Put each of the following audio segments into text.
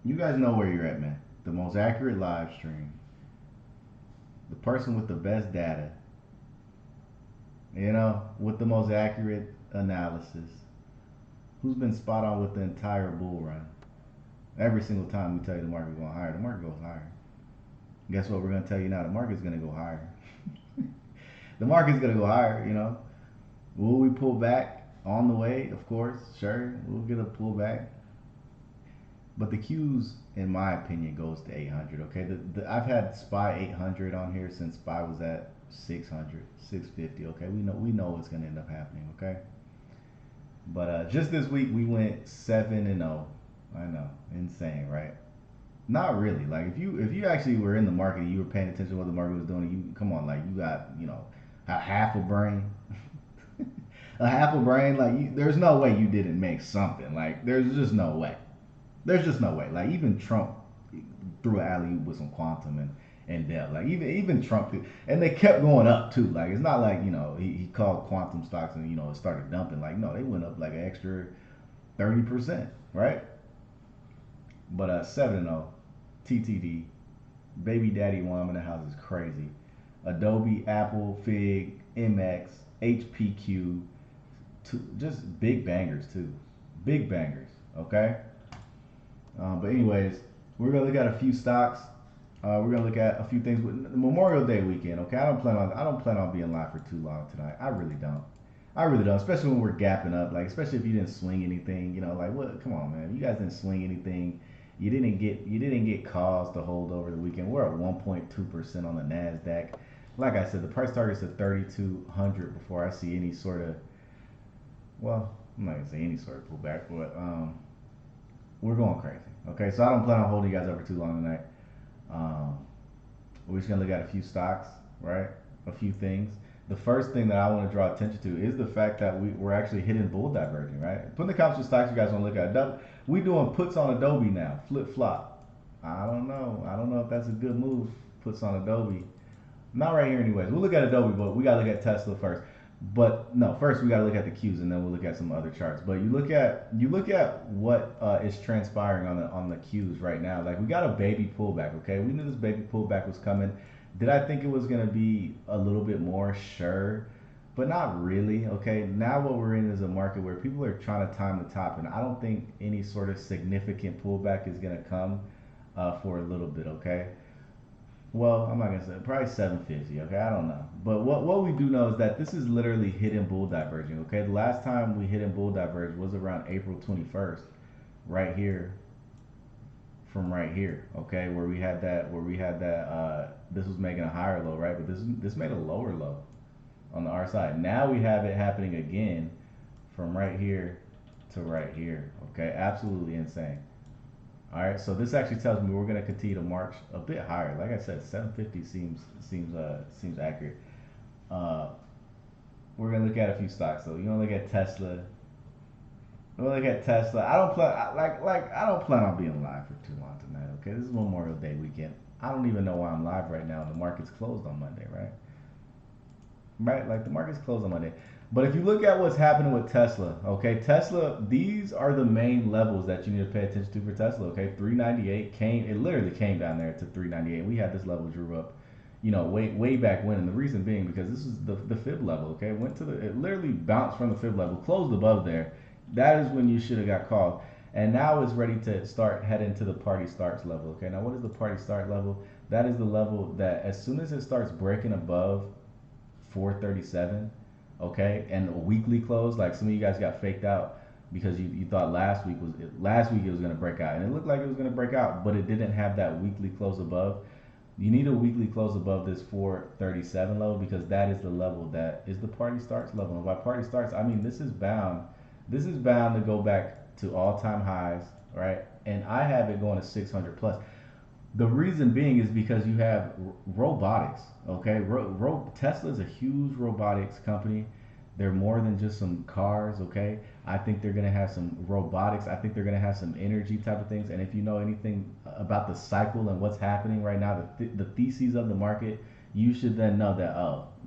You guys know where you're at, man. The most accurate live stream, the person with the best data, with the most accurate analysis, who's been spot on with the entire bull run. Every single time we tell you the market's going higher, the market goes higher. Guess what? We're going to tell you now. The market's going to go higher. The market's going to go higher. Will we pull back on the way? Of course, sure. We'll get a pullback. But the Q's, in my opinion, goes to 800. Okay, I've had SPY 800 on here since SPY was at 600, 650. Okay, we know what's gonna end up happening. Okay, but just this week we went 7-0. I know, insane, right? Not really. Like if you actually were in the market, and you were paying attention to what the market was doing. You come on, like you got a half a brain, a half a brain. Like there's no way you didn't make something. Like there's just no way. There's just no way. Like even Trump threw an alley with some quantum and depth. Like even Trump did, and they kept going up too. Like it's not like he called quantum stocks and it started dumping. Like no, they went up like an extra 30%, right? But 7-0, TTD, baby daddy one in the house is crazy. Adobe, Apple, Fig, MX, HPQ, just big bangers too, big bangers. Okay. But anyways, we're gonna look at a few stocks. We're gonna look at a few things with Memorial Day weekend. Okay, I don't plan on being live for too long tonight. I really don't. I really don't. Especially when we're gapping up. Like especially if you didn't swing anything. Like what? Come on, man. You guys didn't swing anything. You didn't get calls to hold over the weekend. We're at 1.2% on the Nasdaq. Like I said, the price target's at 3,200 before I see any sort of. Well, I'm not gonna say any sort of pullback, but we're going crazy. Okay, so I don't plan on holding you guys over too long tonight. Um, we're just gonna look at a few stocks, right? A few things. The first thing that I want to draw attention to is the fact that we're actually hitting bull diverging, right? Put in the comments what stocks you guys want to look at. We doing puts on Adobe now, flip flop. I don't know. I don't know if that's a good move. Puts on Adobe. Not right here, anyways. We'll look at Adobe, but we gotta look at Tesla first. But no, first we gotta look at the Qs, and then we'll look at some other charts. But you look at what is transpiring on the Qs right now. Like we got a baby pullback. Okay, we knew this baby pullback was coming. Did I think it was gonna be a little bit more? Sure, but not really. Okay, now what we're in is a market where people are trying to time the top, and I don't think any sort of significant pullback is gonna come for a little bit. Okay, well, I'm not gonna say probably 750. Okay, I don't know, but what we do know is that this is literally hidden bull diverging. Okay, the last time we hit in bull diverge was around April 21st, right here from right here. Okay, where we had that. This was making a higher low, right? But this made a lower low on the R side. Now we have it happening again from right here to right here. Okay, absolutely insane. All right, so this actually tells me we're going to continue to march a bit higher. Like I said, 750 seems accurate. Uh, we're going to look at a few stocks though. You're going to look at Tesla. We're going to look at Tesla. I don't plan on being live for too long tonight. Okay, this is Memorial Day weekend. I don't even know why I'm live right now. And the market's closed on Monday, right? Right, like the market's closed on Monday. But if you look at what's happening with Tesla, okay, Tesla, these are the main levels that you need to pay attention to for Tesla, okay? 398 it literally came down there to 398. We had this level drew up, way back when, and the reason being because this is the fib level, okay? It literally bounced from the fib level, closed above there. That is when you should have got called. And now it's ready to start heading to the party starts level, okay? Now what is the party start level? That is the level that as soon as it starts breaking above 437, okay, and a weekly close. Like some of you guys got faked out because you thought last week it was going to break out, and it looked like it was going to break out, but it didn't have that weekly close above. You need a weekly close above this 437 level because that is the level that is the party starts level. And by party starts, I mean this is bound to go back to all-time highs, right? And I have it going to 600 plus. The reason being is because you have robotics. Okay, Tesla is a huge robotics company. They're more than just some cars. Okay, I think they're gonna have some robotics. I think they're gonna have some energy type of things. And if you know anything about the cycle and what's happening right now, the theses of the market, you should then know that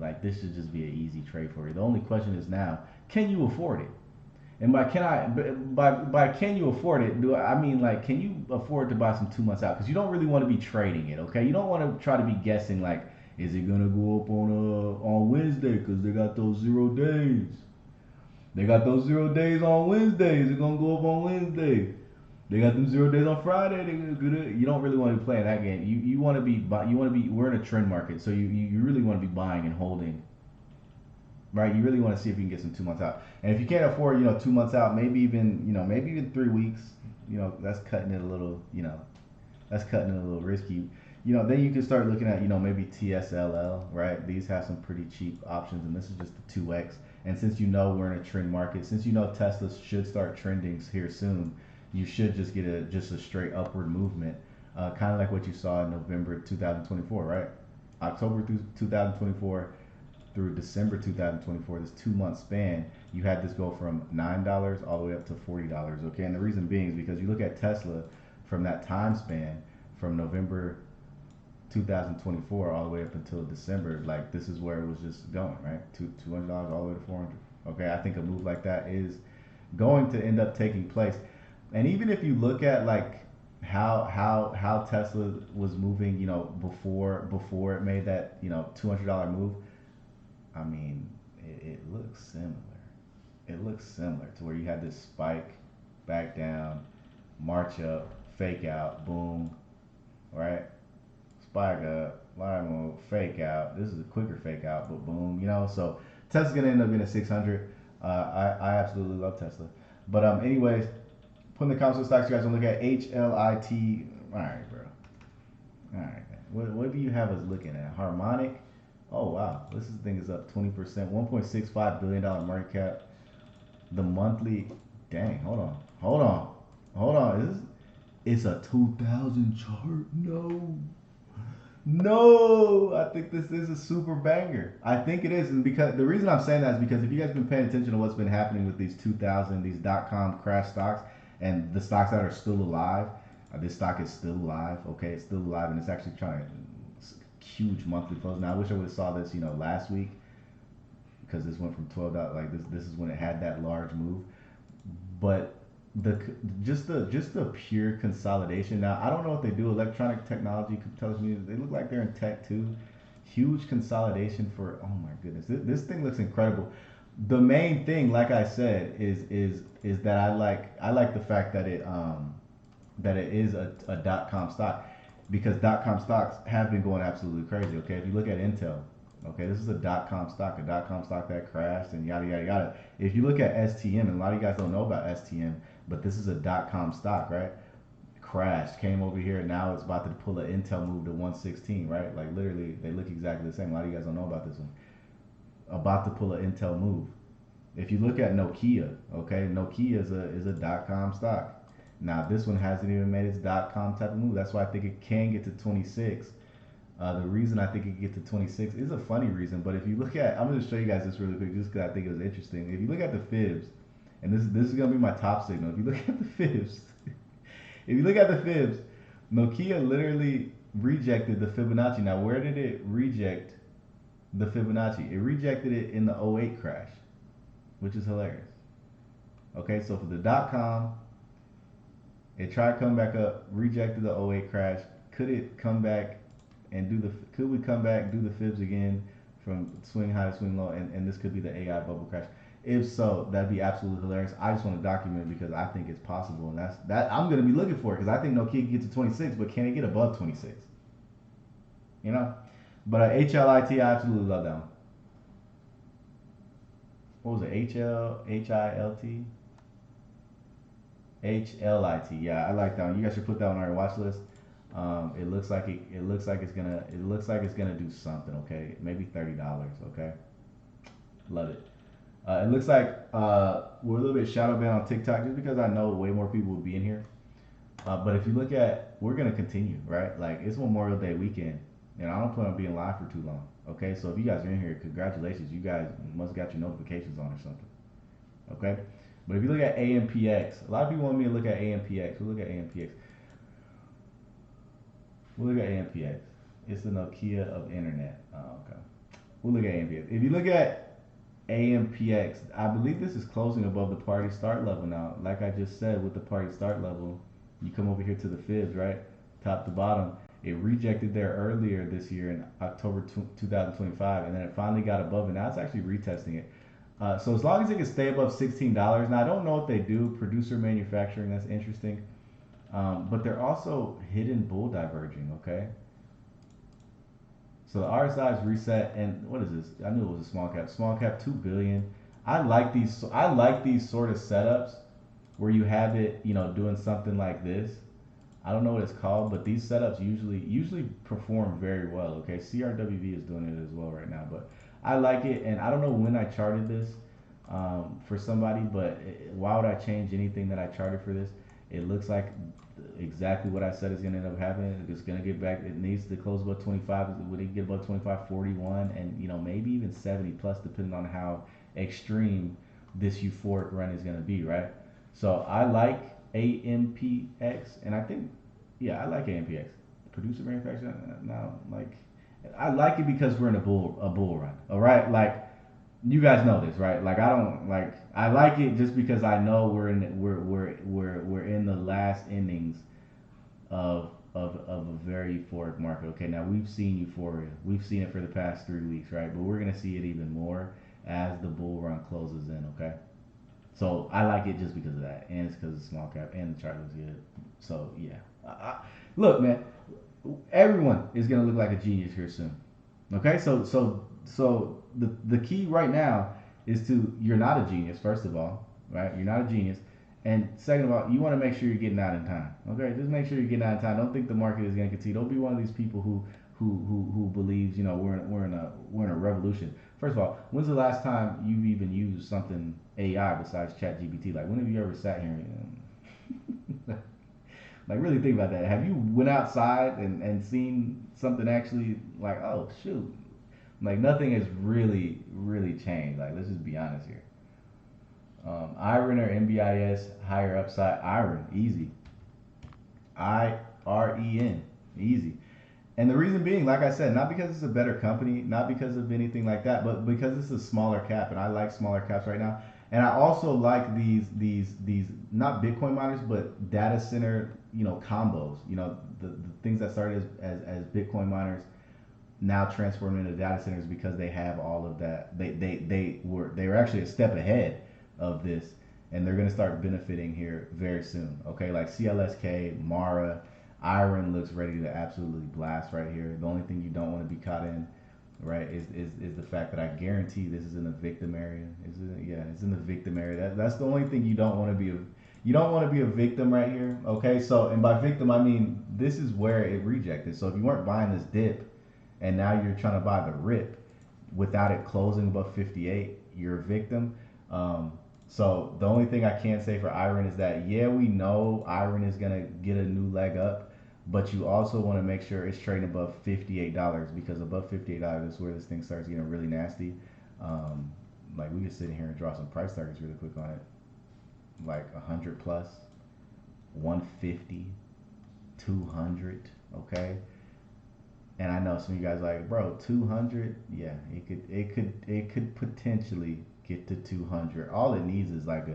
like this should just be an easy trade for you. The only question is now, can you afford it? And by can you afford it? Do I mean like can you afford to buy some 2 months out? Because you don't really want to be trading it, okay? You don't want to try to be guessing like, is it gonna go up on Wednesday? Because they got those 0 days. They got those 0 days on Wednesday. Is it gonna go up on Wednesday? They got them 0 days on Friday. They good. You don't really want to be playing that game. You want to be you want to be. We're in a trend market, so you really want to be buying and holding, right? You really want to see if you can get some 2 months out. And if you can't afford, 2 months out, maybe even 3 weeks, that's cutting it a little, that's cutting it a little risky. Then you can start looking at, maybe TSLL, right? These have some pretty cheap options, and this is just the 2X. And since we're in a trend market, since Tesla should start trending here soon, you should just get a straight upward movement, kind of like what you saw in November 2024, right? October through 2024 through December 2024, this 2 month span, you had this go from $9 all the way up to $40. Okay, and the reason being is because you look at Tesla from that time span, from November 2024 all the way up until December, like this is where it was just going, right? $200 all the way to 400. Okay, I think a move like that is going to end up taking place. And even if you look at like how Tesla was moving, before it made that $200 move, I mean, it looks similar. It looks similar to where you had this spike, back down, march up, fake out, boom, right? Spike up, line move, fake out. This is a quicker fake out, but boom, So Tesla's gonna end up getting a 600. I absolutely love Tesla. But anyways, put in the comments what stocks you guys want to look at. HLIT. All right, bro. All right, man. What do you have us looking at? Harmonic. Oh wow, this thing is up 20%, $1.65 billion market cap. The monthly, dang, hold on. It's a 2000 chart. No, I think this is a super banger. I think it is, and because the reason I'm saying that is because if you guys been paying attention to what's been happening with these 2000, these .com crash stocks, and the stocks that are still alive, this stock is still alive. Okay, it's still alive, and it's actually trying huge monthly flows. Now I wish I would have saw this, last week, because this went from 12 dollars. Like this is when it had that large move. But the pure consolidation. Now I don't know what they do. Electronic technology tells me they look like they're in tech too. Huge consolidation for, oh my goodness, this thing looks incredible. The main thing, like I said, is that I like the fact that it is a .com stock, because .com stocks have been going absolutely crazy. Okay, if you look at Intel, okay, this is a .com stock, that crashed and yada yada yada. If you look at STM, and a lot of you guys don't know about STM, but this is a .com stock, right? Crashed, came over here, now it's about to pull an Intel move to 116, right? Like literally, they look exactly the same. A lot of you guys don't know about this one. About to pull an Intel move. If you look at Nokia, okay, Nokia is a .com stock. Now this one hasn't even made its .com type of move. That's why I think it can get to 26. The reason I think it can get to 26 is a funny reason, but if you look at, I'm going to show you guys this really quick just because I think it was interesting. If you look at the fibs, and this is going to be my top signal. If you look at the fibs, if you look at the fibs, Nokia literally rejected the Fibonacci. Now, where did it reject the Fibonacci? It rejected it in the '08 crash, which is hilarious. Okay, so for the .com, it tried to come back up, rejected the '08 crash. Could it come back and could we come back, do the fibs again from swing high to swing low, and this could be the AI bubble crash? If so, that'd be absolutely hilarious. I just want to document it because I think it's possible, and that I'm gonna be looking for it because I think Nokia can get to 26, but can it get above 26? You know, but HLIT, I absolutely love that one. What was it? HLIT. Yeah, I like that one. You guys should put that one on your watch list. It looks like it's gonna do something. Okay, maybe $30. Okay, love it. It looks like we're a little bit shadow banned on TikTok just because I know way more people will be in here. But if you look at, we're gonna continue, right? Like it's Memorial Day weekend, and I don't plan on being live for too long. Okay, so if you guys are in here, congratulations. You guys must have got your notifications on or something. Okay, but if you look at AMPX, a lot of people want me to look at AMPX. We'll look at AMPX. We'll look at AMPX. It's the Nokia of internet. Oh, okay. We'll look at AMPX. If you look at AMPX. I believe this is closing above the party start level now. Like I just said, with the party start level, you come over here to the fibs, right? Top to bottom. It rejected there earlier this year in October 2025, and then it finally got above it. Now it's actually retesting it. So as long as it can stay above $16, now I don't know what they do. Producer manufacturing, that's interesting. But they're also hidden bull diverging, okay? So the RSI is reset, and what is this? I knew it was a small cap. Small cap 2 billion. I like these. I like these sort of setups where you have it, doing something like this. I don't know what it's called, but these setups usually perform very well. Okay, CRWV is doing it as well right now, but I like it, and I don't know when I charted this for somebody, but why would I change anything that I charted for this? It looks like exactly what I said is going to end up happening. It's going to get back. It needs to close above 25. Would it get above 25, 41, and maybe even 70 plus, depending on how extreme this euphoric run is going to be, right? So I like AMPX, and I think, yeah, I like AMPX. Producer manufacturer, now, like, I like it because we're in a bull run. All right, like you guys know this, right? Like I don't like I like it just because I know we're in the last innings of a very euphoric market. Okay, now we've seen euphoria. We've seen it for the past 3 weeks, right? But we're gonna see it even more as the bull run closes in. Okay, so I like it just because of that, and it's because of small cap and the chart looks good. So yeah, look, man, everyone is gonna look like a genius here soon. Okay, so the key right now is to you're not a genius first of all, right? You're not a genius, and second of all, you want to make sure you're getting out in time. Okay, just make sure you're getting out in time. Don't think the market is going to continue. Don't be one of these people who believes we're in a revolution. First of all, when's the last time you've even used something AI besides ChatGPT? Like when have you ever sat here and like really think about that? Have you went outside and seen something actually like, oh shoot, like nothing has really changed. Like let's just be honest here. IREN or NBIS higher upside. IREN easy. IREN easy. And the reason being, like I said, not because it's a better company, not because of anything like that, but because it's a smaller cap, and I like smaller caps right now. And I also like these not Bitcoin miners, but data center, combos. The things that started as Bitcoin miners now transform into data centers because they have all of that. They were actually a step ahead of this, and they're going to start benefiting here very soon. Okay, like CLSK, Mara, IREN looks ready to absolutely blast right here. The only thing you don't want to be caught in, right, is the fact that I guarantee this is in the victim area. Yeah, it's in the victim area. That's the only thing you don't want to be. You don't want to be a victim right here. Okay, so and by victim I mean this is where it rejected. So if you weren't buying this dip, and now you're trying to buy the rip without it closing above 58, you're a victim. So the only thing I can say for IREN is that yeah, we know IREN is gonna get a new leg up, but you also want to make sure it's trading above $58 because above $58 is where this thing starts getting really nasty. Like we could sit here and draw some price targets really quick on it, like 100 plus, 150, 200. Okay. And I know some of you guys are like, bro, 200, yeah, it could potentially get to 200. All it needs is like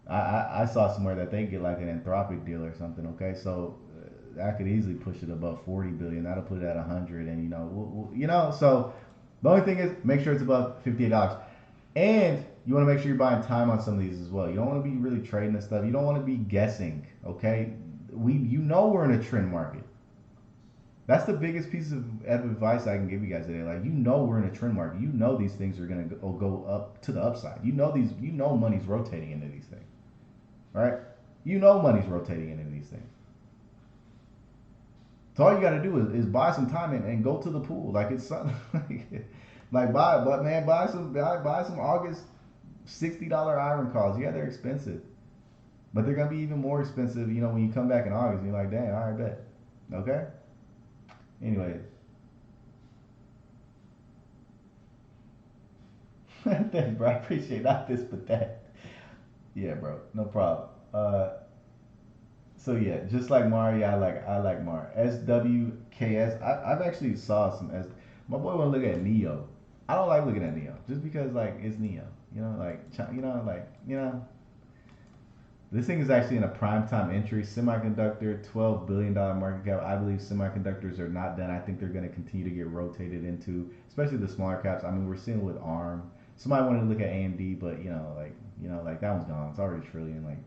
I saw somewhere that they get like an Anthropic deal or something. Okay, so I could easily push it above 40 billion. That'll put it at 100, and so the only thing is make sure it's above $58, and you want to make sure you're buying time on some of these as well. You don't want to be really trading this stuff. You don't want to be guessing. Okay, we're in a trend market. That's the biggest piece of advice I can give you guys today. Like, we're in a trend market. These things are gonna go up to the upside. Money's rotating into these things, right? Money's rotating into these things. So all you got to do is buy some time and go to the pool. Like it's something like buy some August $60 IREN calls. Yeah, they're expensive, but they're gonna be even more expensive. When you come back in August, and you're like, dang, all right, bet. Okay. Anyway, thanks, bro. I appreciate not this, but that. Yeah, bro. No problem. So yeah, just like Mario, I like Mario. SWKS. I've actually saw some. My boy want to look at Neo. I don't like looking at Neo just because like it's Neo. You know, this thing is actually in a prime time entry. Semiconductor, $12 billion market cap. I believe semiconductors are not done. I think they're going to continue to get rotated into, especially the smaller caps. I mean, we're seeing with ARM. Somebody wanted to look at AMD, but like that one's gone. It's already a trillion. Like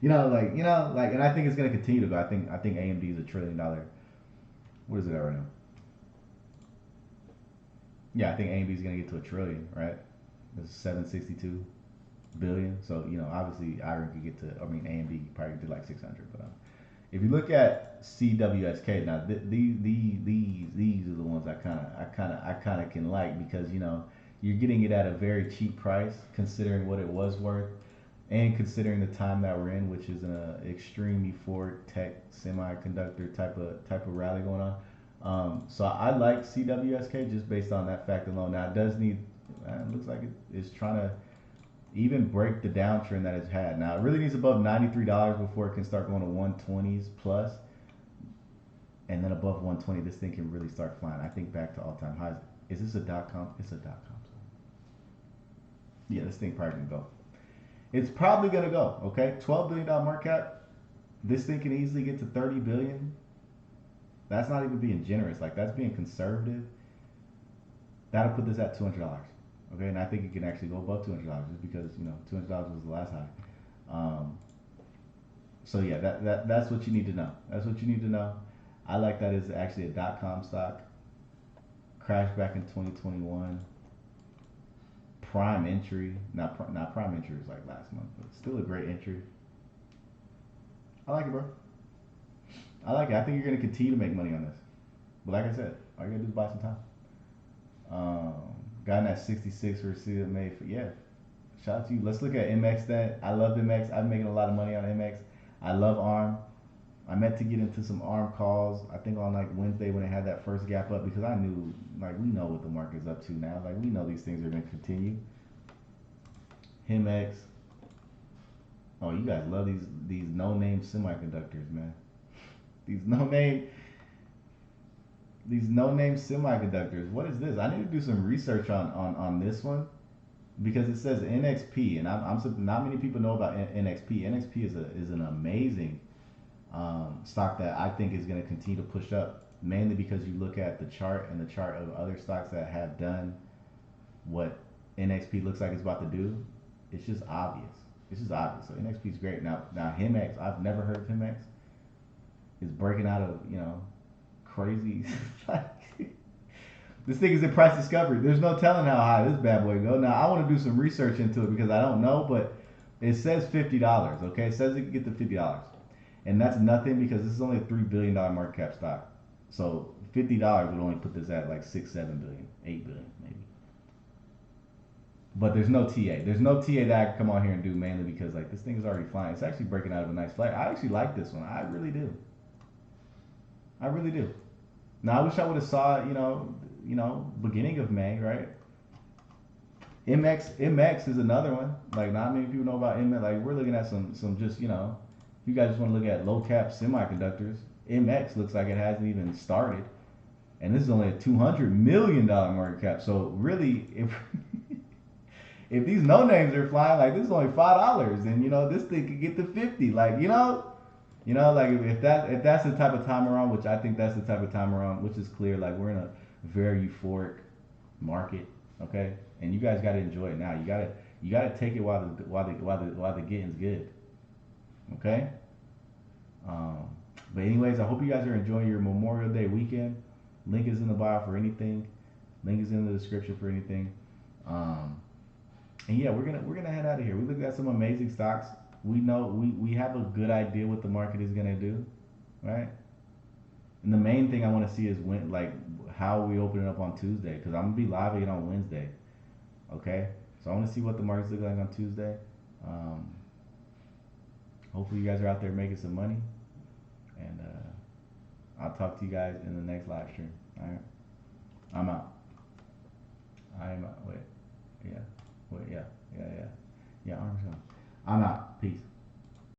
and I think it's going to continue to go. I think AMD is $1 trillion. What is it at right now? Yeah, I think AMD is going to get to $1 trillion, right? It's 762 billion. So obviously, Iron could get to. I mean, AMD probably did like 600. But if you look at CWSK, now these are the ones I kind of can like because you're getting it at a very cheap price considering what it was worth and considering the time that we're in, which is an extreme euphoric tech semiconductor type of rally going on. So I like CWSK just based on that fact alone. Now it does need. It looks like it's trying to even break the downtrend that it's had. Now it really needs above $93 before it can start going to 120s plus, and then above 120, this thing can really start flying. I think back to all-time highs. Is this a dot com? It's a dot com. Yeah, this thing probably can go. It's probably gonna go. Okay, $12 billion market cap. This thing can easily get to 30 billion. That's not even being generous. Like that's being conservative. That'll put this at $200. Okay, and I think it can actually go above $200 just because $200 was the last high. So yeah, that's what you need to know. That's what you need to know. I like that it's actually a .com stock. Crashed back in 2021. Prime entry. Not prime entry was like last month, but still a great entry. I like it, bro. I like it. I think you're gonna continue to make money on this. But like I said, all you gotta do is buy some time. Um, Got in that 66 for CMA. Yeah, shout out to you. Let's look at MX then. I love MX. I'm making a lot of money on MX. I love ARM. I meant to get into some ARM calls. I think on like Wednesday when it had that first gap up because I knew like we know what the market's up to now. Like we know these things are going to continue. HIMX. Oh, you guys love these no name semiconductors, man. These no name semiconductors. What is this? I need to do some research on this one because it says NXP, and I'm not many people know about NXP. NXP is an amazing stock that I think is going to continue to push up, mainly because you look at the chart and the chart of other stocks that have done what NXP looks like it's about to do. It's just obvious. It's just obvious. So NXP is great. Now HIMX, I've never heard of HIMX. It's breaking out of crazy. This thing is in price discovery. There's no telling how high this bad boy go. Now I want to do some research into it because I don't know, but it says $50. Okay, it says it can get to $50, and that's nothing because this is only a $3 billion market cap stock. So $50 would only put this at like 6, 7 billion, 8 billion maybe. But there's no TA. There's no TA that I can come on here and do mainly because like this thing is already flying. It's actually breaking out of a nice flight. I actually like this one. I really do. I really do. Now I wish I would have saw beginning of May, right? MX is another one. Like not many people know about MX. Like we're looking at some just if you guys just want to look at low cap semiconductors, MX looks like it hasn't even started, and this is only a $200 million market cap. So really, if these no names are flying, like this is only $5, and this thing could get to 50. Like like if that's the type of time we're on, which I think that's the type of time we're on, which is clear. Like we're in a very euphoric market, okay, and you guys got to enjoy it now. You gotta take it while the getting's good, okay. But anyways, I hope you guys are enjoying your Memorial Day weekend. Link is in the bio for anything. Link is in the description for anything. And yeah, we're gonna head out of here. We looked at some amazing stocks. We know we have a good idea what the market is gonna do, right? And the main thing I want to see is how we open it up on Tuesday because I'm gonna be live again on Wednesday. Okay, so I want to see what the markets look like on Tuesday. Hopefully you guys are out there making some money, and I'll talk to you guys in the next live stream. All right, I'm out. I'm out. Wait, yeah, wait, yeah. Arms on. I'm out. Peace.